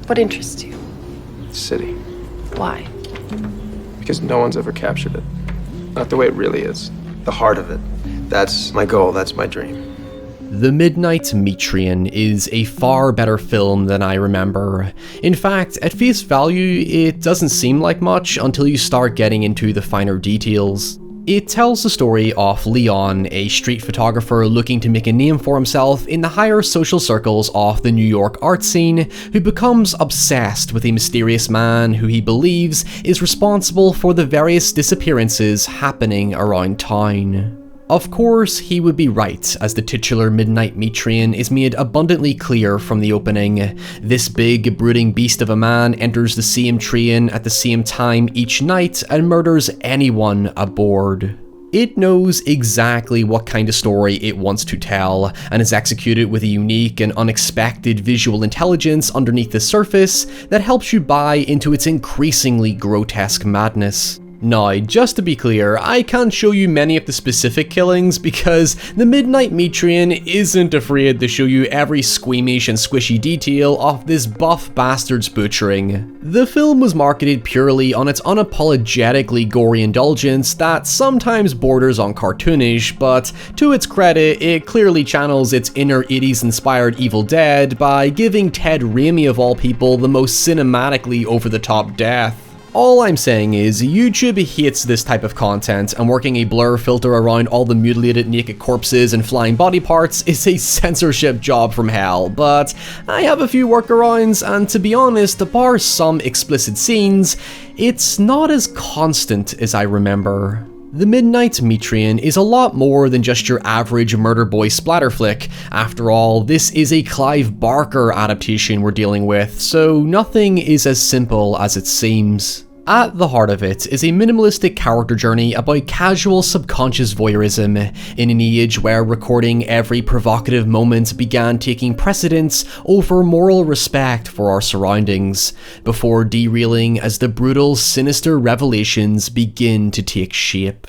What interests you? The city. Why? Because no one's ever captured it. Not the way it really is. The heart of it. That's my goal, that's my dream. The Midnight Metreon is a far better film than I remember. In fact, at face value, it doesn't seem like much until you start getting into the finer details. It tells the story of Leon, a street photographer looking to make a name for himself in the higher social circles of the New York art scene, who becomes obsessed with a mysterious man who he believes is responsible for the various disappearances happening around town. Of course, he would be right, as the titular Midnight Metreon is made abundantly clear from the opening. This big, brooding beast of a man enters the same train at the same time each night and murders anyone aboard. It knows exactly what kind of story it wants to tell, and is executed with a unique and unexpected visual intelligence underneath the surface that helps you buy into its increasingly grotesque madness. Now, just to be clear, I can't show you many of the specific killings because the Midnight Metreon isn't afraid to show you every squeamish and squishy detail of this buff bastard's butchering. The film was marketed purely on its unapologetically gory indulgence that sometimes borders on cartoonish, but to its credit, it clearly channels its inner 80s inspired Evil Dead by giving Ted Raimi of all people the most cinematically over-the-top death. All I'm saying is, YouTube hates this type of content, and working a blur filter around all the mutilated naked corpses and flying body parts is a censorship job from hell, but I have a few workarounds, and to be honest, bar some explicit scenes, it's not as constant as I remember. The Midnight Metreon is a lot more than just your average murder boy splatter flick. After all, this is a Clive Barker adaptation we're dealing with, so nothing is as simple as it seems. At the heart of it is a minimalistic character journey about casual subconscious voyeurism, in an age where recording every provocative moment began taking precedence over moral respect for our surroundings, before derailing as the brutal, sinister revelations begin to take shape.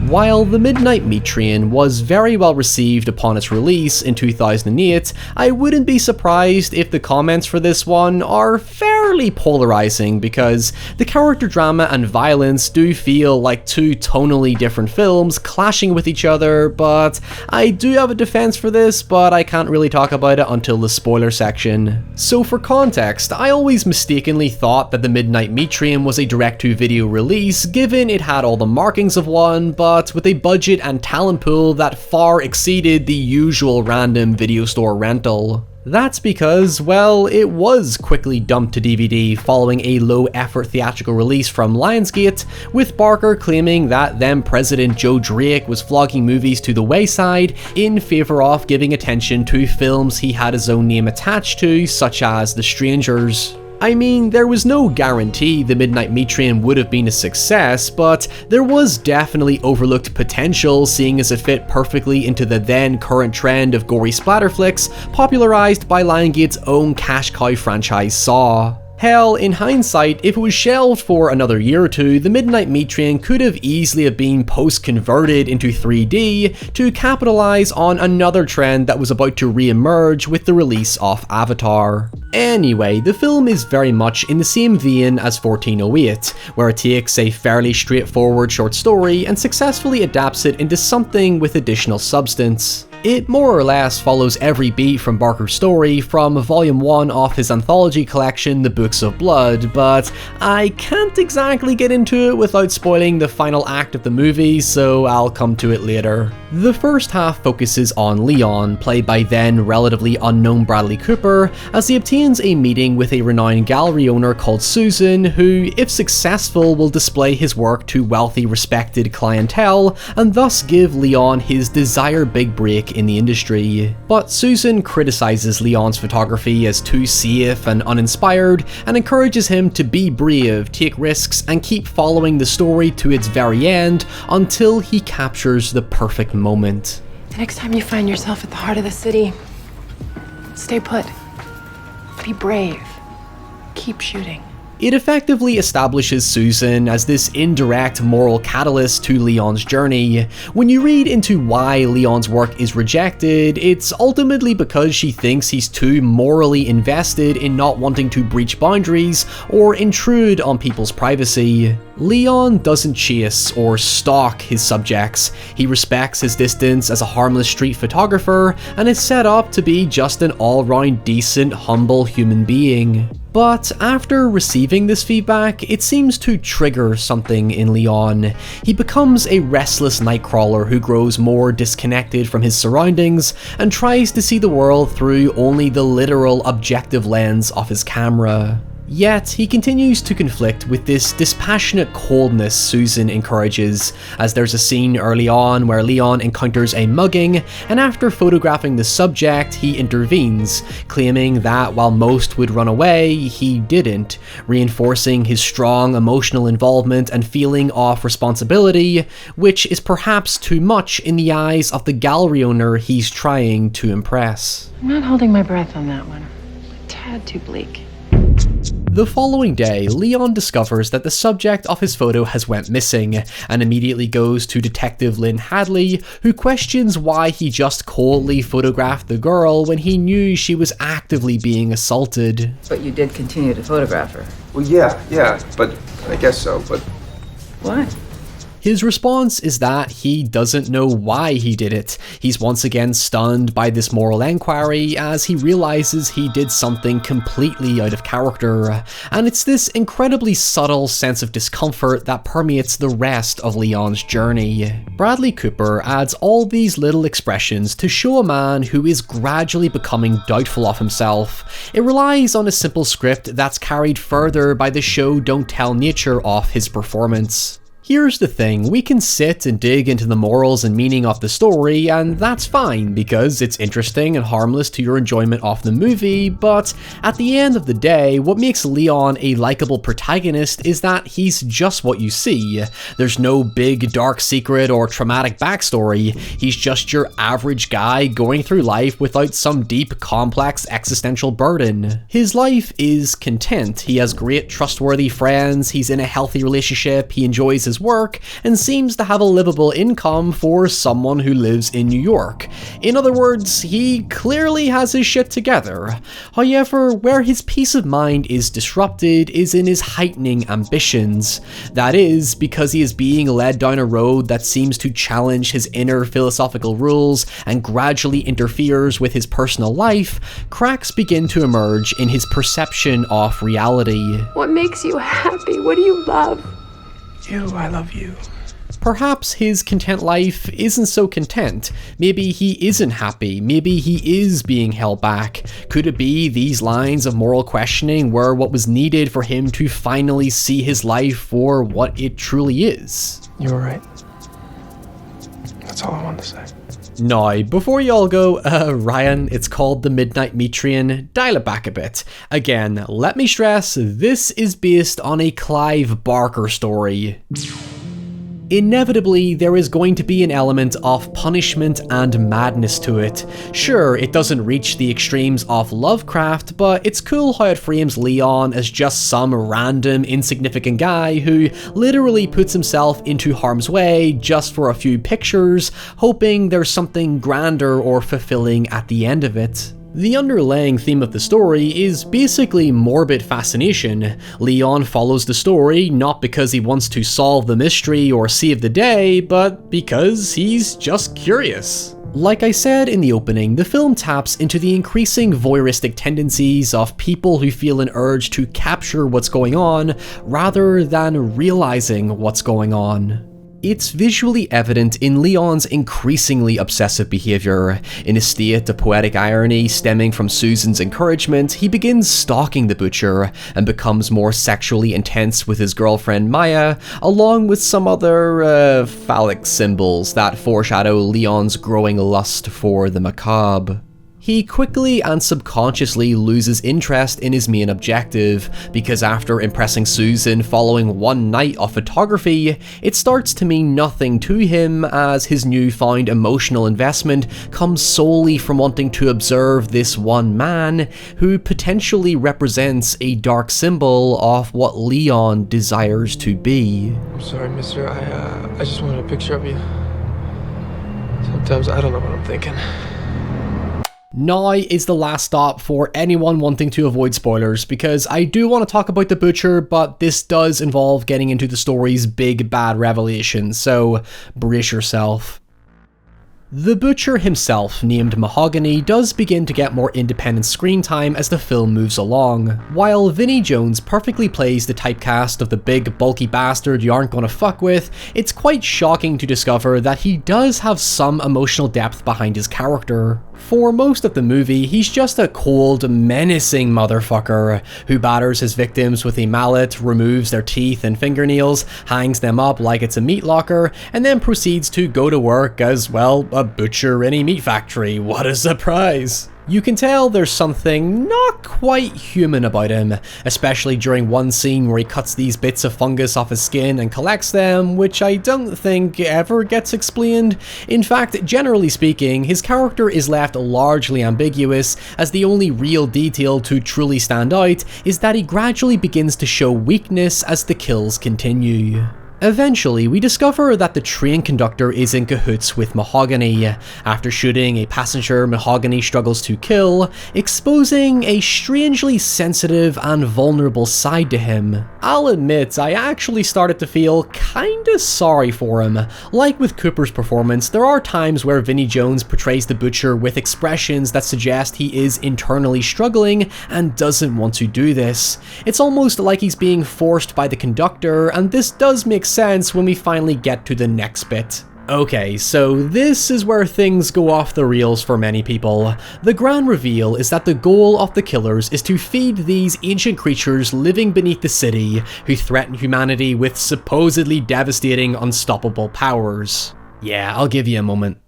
While The Midnight Metreon was very well received upon its release in 2008, I wouldn't be surprised if the comments for this one are fairly polarizing, because the character drama and violence do feel like two tonally different films clashing with each other, but I do have a defense for this, but I can't really talk about it until the spoiler section. So for context, I always mistakenly thought that The Midnight Metreon was a direct-to-video release, given it had all the markings of one, but with a budget and talent pool that far exceeded the usual random video store rental. That's because, well, it was quickly dumped to DVD following a low-effort theatrical release from Lionsgate, with Barker claiming that then President Joe Drake was flogging movies to the wayside in favour of giving attention to films he had his own name attached to, such as The Strangers. I mean, there was no guarantee The Midnight Metreon would have been a success, but there was definitely overlooked potential, seeing as it fit perfectly into the then current trend of gory splatter flicks popularized by Lionsgate's own cash cow franchise Saw. Hell, in hindsight, if it was shelved for another year or two, The Midnight Metreon could have easily been post-converted into 3D to capitalize on another trend that was about to re-emerge with the release of Avatar. Anyway, the film is very much in the same vein as 1408, where it takes a fairly straightforward short story and successfully adapts it into something with additional substance. It more or less follows every beat from Barker's story from volume 1 of his anthology collection The Books of Blood, but I can't exactly get into it without spoiling the final act of the movie, so I'll come to it later. The first half focuses on Leon, played by then relatively unknown Bradley Cooper, as he obtains a meeting with a renowned gallery owner called Susan, who, if successful, will display his work to wealthy, respected clientele, and thus give Leon his desired big break in the industry. But Susan criticizes Leon's photography as too safe and uninspired, and encourages him to be brave, take risks, and keep following the story to its very end until he captures the perfect moment. The next time you find yourself at the heart of the city, stay put. Be brave. Keep shooting. It effectively establishes Susan as this indirect moral catalyst to Leon's journey. When you read into why Leon's work is rejected, it's ultimately because she thinks he's too morally invested in not wanting to breach boundaries or intrude on people's privacy. Leon doesn't chase or stalk his subjects. He respects his distance as a harmless street photographer and is set up to be just an all-round decent, humble human being. But after receiving this feedback, it seems to trigger something in Leon. He becomes a restless nightcrawler who grows more disconnected from his surroundings and tries to see the world through only the literal objective lens of his camera. Yet, he continues to conflict with this dispassionate coldness Susan encourages, as there's a scene early on where Leon encounters a mugging, and after photographing the subject, he intervenes, claiming that while most would run away, he didn't, reinforcing his strong emotional involvement and feeling of responsibility, which is perhaps too much in the eyes of the gallery owner he's trying to impress. I'm not holding my breath on that one. A tad too bleak. The following day, Leon discovers that the subject of his photo has went missing, and immediately goes to Detective Lynn Hadley, who questions why he just coldly photographed the girl when he knew she was actively being assaulted. But you did continue to photograph her. Well, yeah, but I guess so, but... Why? His response is that he doesn't know why he did it. He's once again stunned by this moral enquiry as he realizes he did something completely out of character. And it's this incredibly subtle sense of discomfort that permeates the rest of Leon's journey. Bradley Cooper adds all these little expressions to show a man who is gradually becoming doubtful of himself. It relies on a simple script that's carried further by the show don't tell nature of his performance. Here's the thing, we can sit and dig into the morals and meaning of the story, and that's fine because it's interesting and harmless to your enjoyment of the movie, but at the end of the day, what makes Leon a likable protagonist is that he's just what you see. There's no big dark secret or traumatic backstory, he's just your average guy going through life without some deep, complex existential burden. His life is content, he has great trustworthy friends, he's in a healthy relationship, he enjoys his work, and seems to have a livable income for someone who lives in New York. In other words, he clearly has his shit together. However, where his peace of mind is disrupted is in his heightening ambitions. That is, because he is being led down a road that seems to challenge his inner philosophical rules and gradually interferes with his personal life, cracks begin to emerge in his perception of reality. What makes you happy? What do you love? You, I love you. Perhaps his content life isn't so content. Maybe he isn't happy. Maybe he is being held back. Could it be these lines of moral questioning were what was needed for him to finally see his life for what it truly is? You were right. That's all I wanted to say. Now, before y'all go, Ryan, it's called The Midnight Metrian, dial it back a bit. Again, let me stress, this is based on a Clive Barker story. Inevitably, there is going to be an element of punishment and madness to it. Sure, it doesn't reach the extremes of Lovecraft, but it's cool how it frames Leon as just some random, insignificant guy who literally puts himself into harm's way just for a few pictures, hoping there's something grander or fulfilling at the end of it. The underlying theme of the story is basically morbid fascination. Leon follows the story not because he wants to solve the mystery or save the day, but because he's just curious. Like I said in the opening, the film taps into the increasing voyeuristic tendencies of people who feel an urge to capture what's going on rather than realizing what's going on. It's visually evident in Leon's increasingly obsessive behavior. In a state of poetic irony stemming from Susan's encouragement, he begins stalking the butcher and becomes more sexually intense with his girlfriend Maya, along with some other phallic symbols that foreshadow Leon's growing lust for the macabre. He quickly and subconsciously loses interest in his main objective, because after impressing Susan following one night of photography, it starts to mean nothing to him, as his newfound emotional investment comes solely from wanting to observe this one man who potentially represents a dark symbol of what Leon desires to be. I'm sorry, mister. I just wanted a picture of you. Sometimes I don't know what I'm thinking. Now is the last stop for anyone wanting to avoid spoilers, because I do want to talk about the Butcher, but this does involve getting into the story's big bad revelation, so brace yourself. The Butcher himself, named Mahogany, does begin to get more independent screen time as the film moves along. While Vinnie Jones perfectly plays the typecast of the big bulky bastard you aren't gonna fuck with, it's quite shocking to discover that he does have some emotional depth behind his character. For most of the movie, he's just a cold, menacing motherfucker who batters his victims with a mallet, removes their teeth and fingernails, hangs them up like it's a meat locker, and then proceeds to go to work as, well, a butcher in a meat factory. What a surprise! You can tell there's something not quite human about him, especially during one scene where he cuts these bits of fungus off his skin and collects them, which I don't think ever gets explained. In fact, generally speaking, his character is left largely ambiguous, as the only real detail to truly stand out is that he gradually begins to show weakness as the kills continue. Eventually, we discover that the train conductor is in cahoots with Mahogany. After shooting a passenger Mahogany struggles to kill, exposing a strangely sensitive and vulnerable side to him. I'll admit, I actually started to feel kinda sorry for him. Like with Cooper's performance, there are times where Vinnie Jones portrays the Butcher with expressions that suggest he is internally struggling and doesn't want to do this. It's almost like he's being forced by the conductor, and this does make sense when we finally get to the next bit. Okay, so this is where things go off the rails for many people. The grand reveal is that the goal of the killers is to feed these ancient creatures living beneath the city who threaten humanity with supposedly devastating, unstoppable powers. Yeah, I'll give you a moment.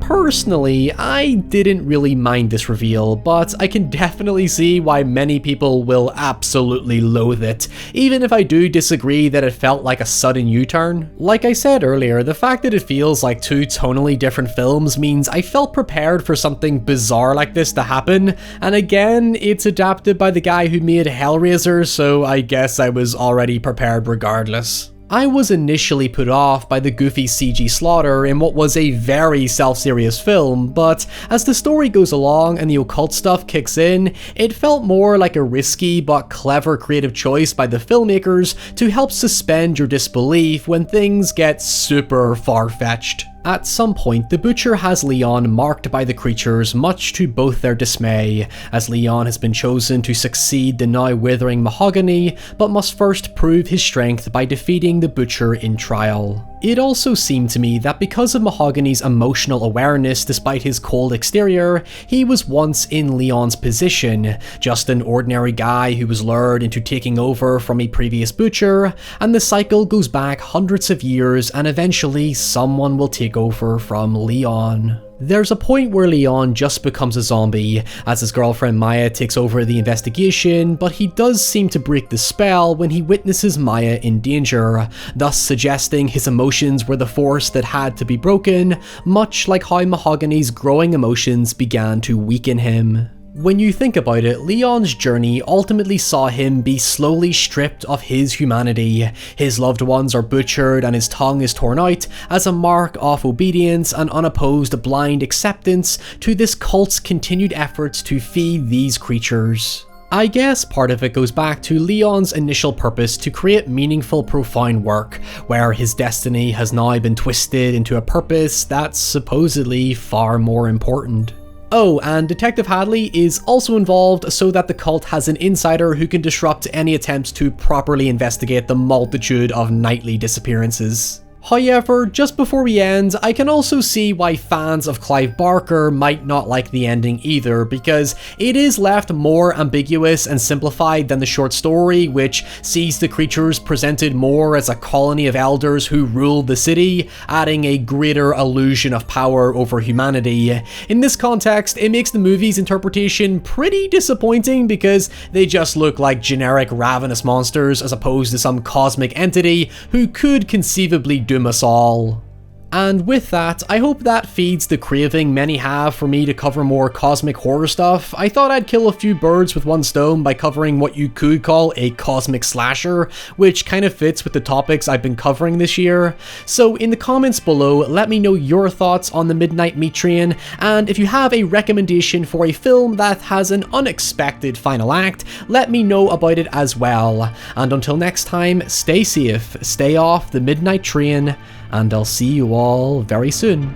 Personally, I didn't really mind this reveal, but I can definitely see why many people will absolutely loathe it, even if I do disagree that it felt like a sudden U-turn. Like I said earlier, the fact that it feels like two tonally different films means I felt prepared for something bizarre like this to happen, and again, it's adapted by the guy who made Hellraiser, so I guess I was already prepared regardless. I was initially put off by the goofy CG slaughter in what was a very self-serious film, but as the story goes along and the occult stuff kicks in, it felt more like a risky but clever creative choice by the filmmakers to help suspend your disbelief when things get super far-fetched. At some point, the Butcher has Leon marked by the creatures, much to both their dismay, as Leon has been chosen to succeed the now withering Mahogany, but must first prove his strength by defeating the Butcher in trial. It also seemed to me that because of Mahogany's emotional awareness despite his cold exterior, he was once in Leon's position, just an ordinary guy who was lured into taking over from a previous Butcher, and the cycle goes back hundreds of years and eventually someone will take over from Leon. There's a point where Leon just becomes a zombie, as his girlfriend Maya takes over the investigation, but he does seem to break the spell when he witnesses Maya in danger, thus suggesting his emotions were the force that had to be broken, much like how Mahogany's growing emotions began to weaken him. When you think about it, Leon's journey ultimately saw him be slowly stripped of his humanity. His loved ones are butchered and his tongue is torn out as a mark of obedience and unopposed blind acceptance to this cult's continued efforts to feed these creatures. I guess part of it goes back to Leon's initial purpose to create meaningful, profound work, where his destiny has now been twisted into a purpose that's supposedly far more important. Oh, and Detective Hadley is also involved so that the cult has an insider who can disrupt any attempts to properly investigate the multitude of nightly disappearances. However, just before we end, I can also see why fans of Clive Barker might not like the ending either, because it is left more ambiguous and simplified than the short story, which sees the creatures presented more as a colony of elders who ruled the city, adding a greater illusion of power over humanity. In this context, it makes the movie's interpretation pretty disappointing because they just look like generic ravenous monsters as opposed to some cosmic entity who could conceivably doom us all. And with that, I hope that feeds the craving many have for me to cover more cosmic horror stuff. I thought I'd kill a few birds with one stone by covering what you could call a cosmic slasher, which kind of fits with the topics I've been covering this year. So in the comments below, let me know your thoughts on the Midnight Meat Train, and if you have a recommendation for a film that has an unexpected final act, let me know about it as well. And until next time, stay safe, stay off the Midnight Train, and I'll see you all very soon.